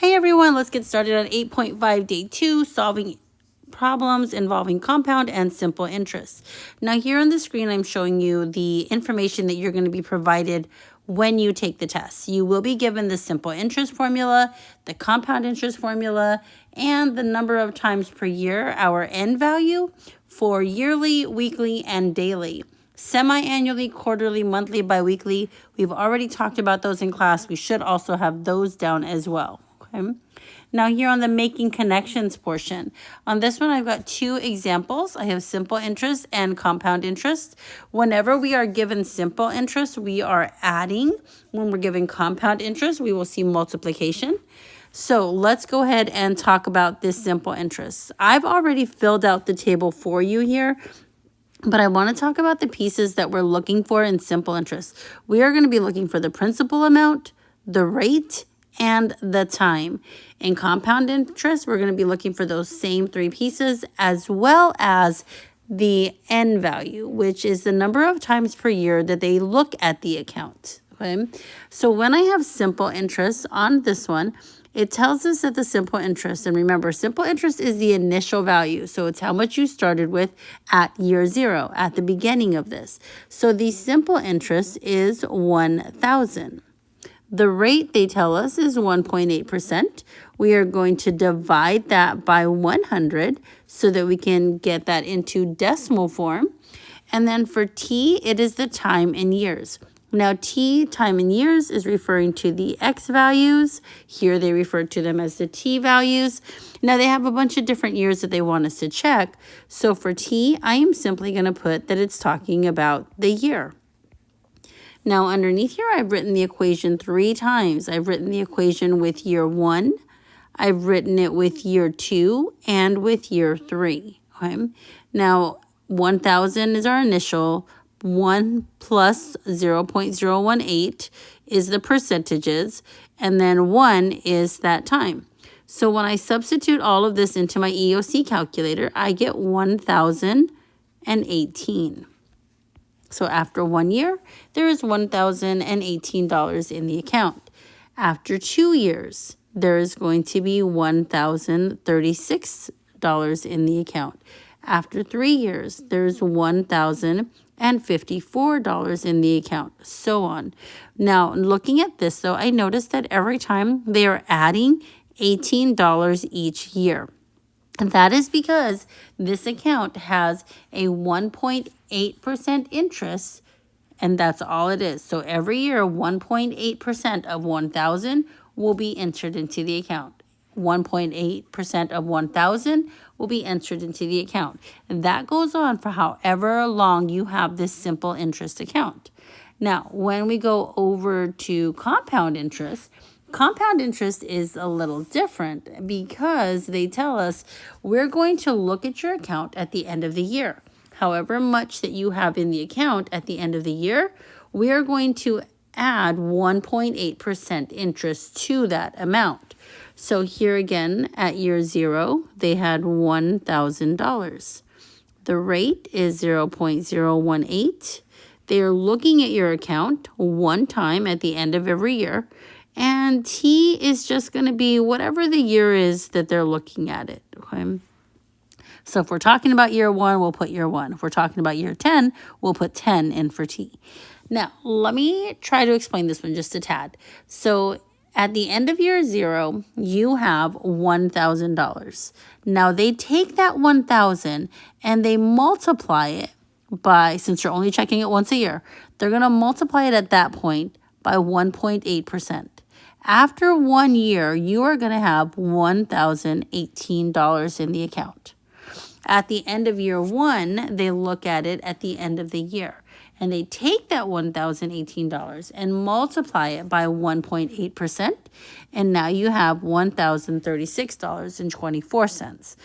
Hey everyone, let's get started on 8.5 day 2, solving problems involving compound and simple interest. Now here on the screen, I'm showing you the information that you're going to be provided when you take the test. You will be given the simple interest formula, the compound interest formula, and the number of times per year, our end value for yearly, weekly, and daily. Semi-annually, quarterly, monthly, biweekly. We've already talked about those in class. We should also have those down as well. Okay. Now here on the making connections portion, on this one I've got two examples. I have simple interest and compound interest. Whenever we are given simple interest, we are adding. When we're given compound interest, we will see multiplication. So let's go ahead and talk about this simple interest. I've already filled out the table for you here, but I want to talk about the pieces that we're looking for in simple interest. We are going to be looking for the principal amount, the rate, and the time. In compound interest, we're going to be looking for those same three pieces, as well as the end value, which is the number of times per year that they look at the account. Okay, so when I have simple interest on this one, it tells us that the simple interest, and remember, simple interest is the initial value. So it's how much you started with at year 0, at the beginning of this. So the simple interest is 1,000. The rate, they tell us, is 1.8%. We are going to divide that by 100 so that we can get that into decimal form. And then for T, it is the time in years. Now, T, time in years, is referring to the X values. Here, they refer to them as the T values. Now, they have a bunch of different years that they want us to check. So for T, I am simply going to put that it's talking about the year. Now, underneath here, I've written the equation 3 times. I've written the equation with year 1. I've written it with year 2 and with year 3. Okay. Now, 1,000 is our initial. 1 plus 0.018 is the percentages. And then 1 is that time. So when I substitute all of this into my EOC calculator, I get 1,018. So after 1 year, there is $1,018 in the account. After 2 years, there is going to be $1,036 in the account. After 3 years, there's $1,054 in the account, so on. Now, looking at this, though, I noticed that every time they are adding $18 each year. And that is because this account has a 1.8% interest, and that's all it is. So every year, 1.8% of 1,000 will be entered into the account. 1.8% of 1,000 will be entered into the account. And that goes on for however long you have this simple interest account. Now, when we go over to compound interest is a little different because they tell us we're going to look at your account at the end of the year. However much that you have in the account at the end of the year, we are going to add 1.8% interest to that amount. So here again, at year 0, they had $1,000. The rate is 0.018. They are looking at your account one time at the end of every year. And T is just going to be whatever the year is that they're looking at it. Okay. So if we're talking about year 1, we'll put year 1. If we're talking about year 10, we'll put 10 in for T. Now, let me try to explain this one just a tad. So at the end of year 0, you have $1,000. Now, they take that $1,000 and they multiply it by, since you're only checking it once a year, they're going to multiply it at that point by 1.8%. After 1 year, you are going to have $1,018 in the account. At the end of year 1, they look at it at the end of the year. And they take that $1,018 and multiply it by 1.8%. And now you have $1,036.24.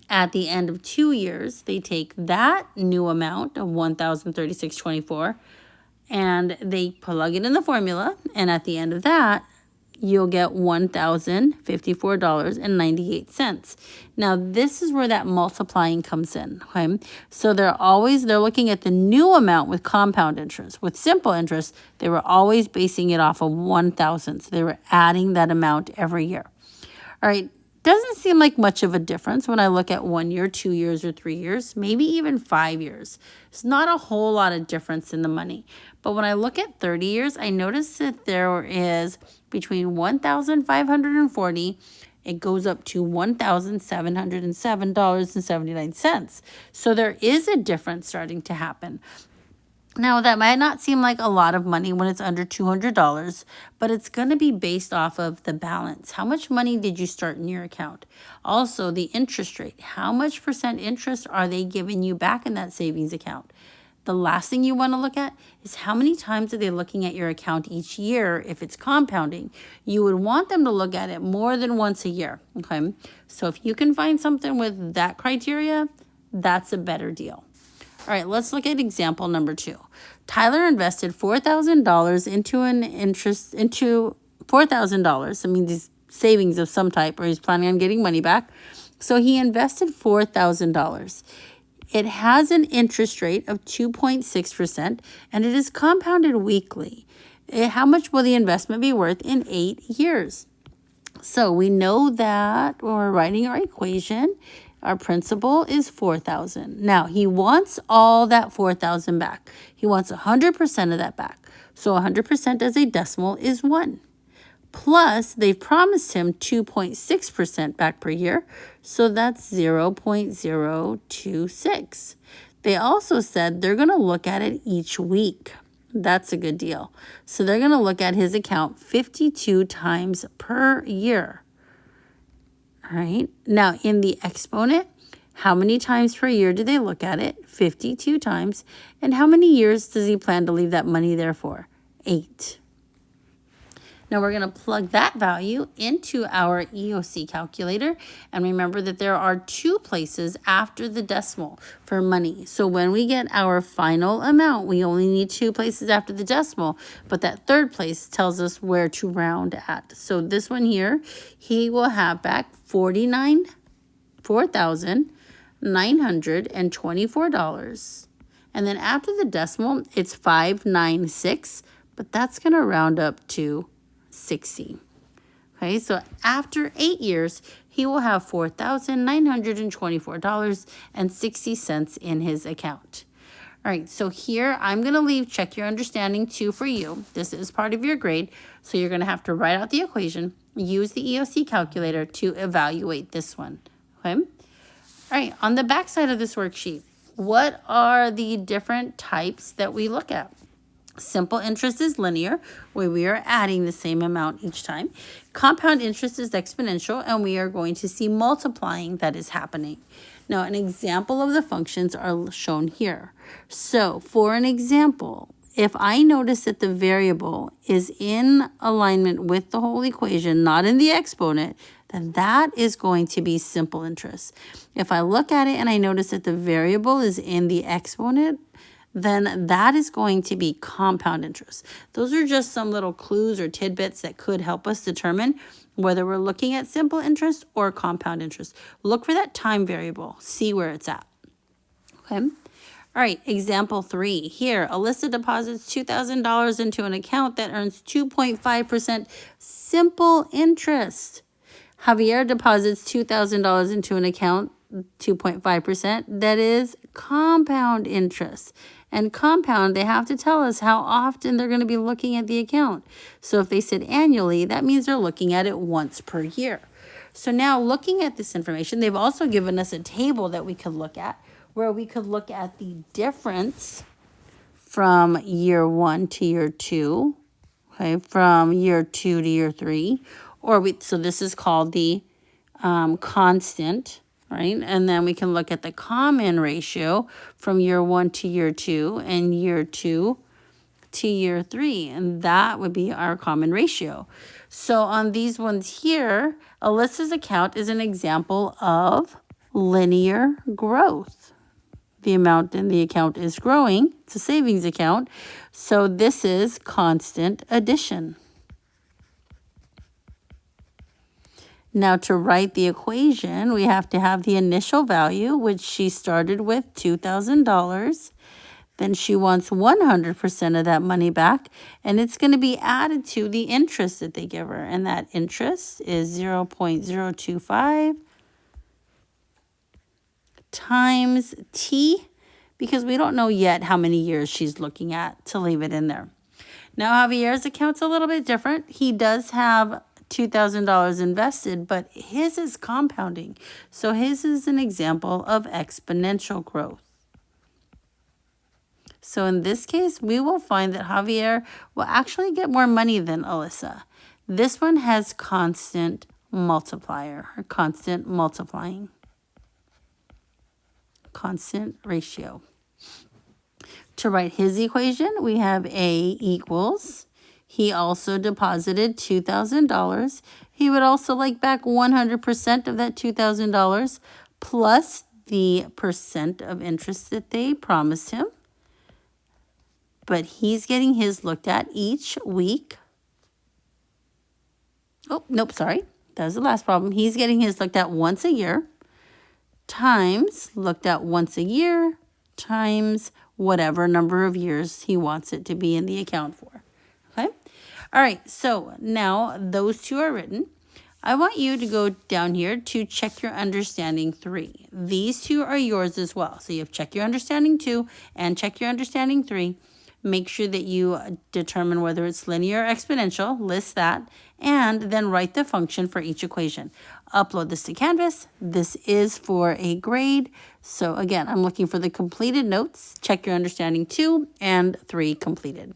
At the end of 2 years, they take that new amount of $1,036.24 and they plug it in the formula. And at the end of that, you'll get $1,054.98. Now, this is where that multiplying comes in, okay? So they're looking at the new amount with compound interest. With simple interest, they were always basing it off of 1,000. So they were adding that amount every year. All right, doesn't seem like much of a difference when I look at 1 year, 2 years, or 3 years, maybe even 5 years. It's not a whole lot of difference in the money. But when I look at 30 years, I notice that there is between 1,540, it goes up to $1,707.79. So there is a difference starting to happen. Now, that might not seem like a lot of money when it's under $200, but it's going to be based off of the balance. How much money did you start in your account? Also, the interest rate. How much percent interest are they giving you back in that savings account? The last thing you want to look at is how many times are they looking at your account each year if it's compounding. You would want them to look at it more than once a year, okay? So if you can find something with that criteria, that's a better deal. All right, let's look at example number 2. Tyler invested $4,000 into $4,000. I mean, these savings of some type, or he's planning on getting money back. So he invested $4,000. It has an interest rate of 2.6%, and it is compounded weekly. How much will the investment be worth in 8 years? So we know that when we're writing our equation, our principal is $4,000. Now, he wants all that $4,000 back. He wants 100% of that back. So 100% as a decimal is 1. Plus, they've promised him 2.6% back per year. So that's 0.026. They also said they're going to look at it each week. That's a good deal. So they're going to look at his account 52 times per year. All right. Now, in the exponent, how many times per year do they look at it? 52 times. And how many years does he plan to leave that money there for? 8. Now, we're going to plug that value into our EOC calculator. And remember that there are 2 places after the decimal for money. So when we get our final amount, we only need 2 places after the decimal. But that 3rd place tells us where to round at. So this one here, he will have back $4,924. And then after the decimal, it's 596. But that's going to round up to 60. Okay, so after 8 years, he will have $4,924.60 in his account. All right, so here I'm going to leave check your understanding 2 for you. This is part of your grade, so you're going to have to write out the equation, use the EOC calculator to evaluate this one. Okay? All right, on the back side of this worksheet, what are the different types that we look at? Simple interest is linear, where we are adding the same amount each time. Compound interest is exponential, and we are going to see multiplying that is happening. Now, an example of the functions are shown here. So, for an example, if I notice that the variable is in alignment with the whole equation, not in the exponent, then that is going to be simple interest. If I look at it and I notice that the variable is in the exponent, then that is going to be compound interest. Those are just some little clues or tidbits that could help us determine whether we're looking at simple interest or compound interest. Look for that time variable. See where it's at. Okay. All right, example 3. Here, Alyssa deposits $2,000 into an account that earns 2.5% simple interest. Javier deposits $2,000 into an account, 2.5%, that is compound interest. And compound, they have to tell us how often they're going to be looking at the account. So if they said annually, that means they're looking at it once per year. So now looking at this information, they've also given us a table that we could look at, where we could look at the difference from year 1 to year 2, okay, from year 2 to year 3, so this is called the constant, right? And then we can look at the common ratio from year 1 to year 2 and year 2 to year 3, and that would be our common ratio. So on these ones here, Alyssa's account is an example of linear growth. The amount in the account is growing. It's a savings account. So this is constant addition. Now to write the equation, we have to have the initial value, which she started with $2,000. Then she wants 100% of that money back, and it's going to be added to the interest that they give her. And that interest is 0.025 times T, because we don't know yet how many years she's looking at to leave it in there. Now, Javier's account's a little bit different. He does have $2,000 invested, but his is compounding. So his is an example of exponential growth. So in this case, we will find that Javier will actually get more money than Alyssa. This one has constant multiplier, or constant multiplying, constant ratio. To write his equation, we have A equals, he also deposited $2,000. He would also like back 100% of that $2,000 plus the percent of interest that they promised him. But he's getting his looked at each week. Oh, nope, sorry. That was the last problem. He's getting his looked at once a year times looked at once a year times whatever number of years he wants it to be in the account for. Okay? All right, so now those two are written. I want you to go down here to check your understanding 3. These two are yours as well. So you have check your understanding 2 and check your understanding 3. Make sure that you determine whether it's linear or exponential, list that, and then write the function for each equation. Upload this to Canvas. This is for a grade. So again, I'm looking for the completed notes. Check your understanding 2 and 3 completed.